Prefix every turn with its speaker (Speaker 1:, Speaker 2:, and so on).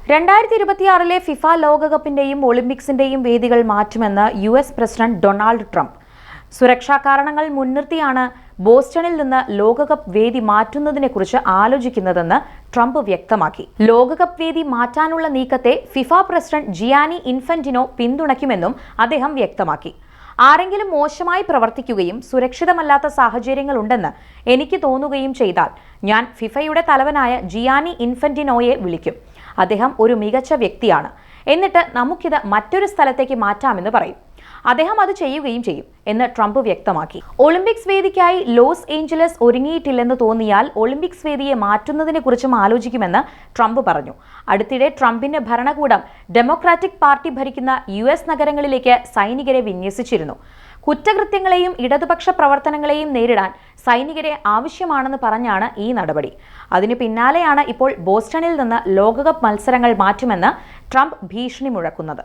Speaker 1: 2026 FIFA ലോകകപ്പിന്റെയും ഒളിമ്പിക്സിന്റെയും വേദികൾ മാറ്റുമെന്ന് US president Donald Trump. സുരക്ഷാ കാരണങ്ങൾ മുൻനിർത്തിയാണ് ബോസ്റ്റണിൽ നിന്ന് ലോകകപ്പ് വേദി മാറ്റുന്നതിനെക്കുറിച്ച് ആലോചിക്കുന്നതെന്ന് ട്രംപ് വ്യക്തമാക്കി. ലോകകപ്പ് വേദി മാറ്റാനുള്ള നീക്കത്തെ ഫിഫ പ്രസിഡന്റ് ജിയാനി ഇൻഫന്റിനോ പിന്തുണയ്ക്കുമെന്നും അദ്ദേഹം വ്യക്തമാക്കി. ആരെങ്കിലും മോശമായി പ്രവർത്തിക്കുകയും സുരക്ഷിതമല്ലാത്ത സാഹചര്യങ്ങളുണ്ടെന്ന് എനിക്ക് തോന്നുകയും ചെയ്താൽ ഞാൻ ഫിഫയുടെ തലവനായ ജിയാനി ഇൻഫന്റിനോയെ വിളിക്കും. അദ്ദേഹം ഒരു മികച്ച വ്യക്തിയാണ്. എന്നിട്ട് നമുക്കിത് മറ്റൊരു സ്ഥലത്തേക്ക് മാറ്റാമെന്ന് പറയും. അദ്ദേഹം അത് ചെയ്യുകയും ചെയ്യും എന്ന് ട്രംപ് വ്യക്തമാക്കി. ഒളിമ്പിക്സ് വേദിക്കായി ലോസ് ഏഞ്ചലസ് ഒരുങ്ങിയിട്ടില്ലെന്ന് തോന്നിയാൽ ഒളിമ്പിക്സ് വേദിയെ മാറ്റുന്നതിനെക്കുറിച്ചും ആലോചിക്കുമെന്ന് ട്രംപ് പറഞ്ഞു. അടുത്തിടെ ട്രംപിന്റെ ഭരണകൂടം ഡെമോക്രാറ്റിക് പാർട്ടി ഭരിക്കുന്ന US നഗരങ്ങളിലേക്ക് സൈനികരെ വിന്യസിച്ചിരുന്നു. കുറ്റകൃത്യങ്ങളെയും ഇടതുപക്ഷ പ്രവർത്തനങ്ങളെയും നേരിടാൻ സൈനികരെ ആവശ്യമാണെന്ന് പറഞ്ഞാണ് ഈ നടപടി. അതിന് പിന്നാലെയാണ് ഇപ്പോൾ ബോസ്റ്റണിൽ നിന്ന് ലോകകപ്പ് മത്സരങ്ങൾ മാറ്റുമെന്ന് ട്രംപ് ഭീഷണി മുഴക്കുന്നത്.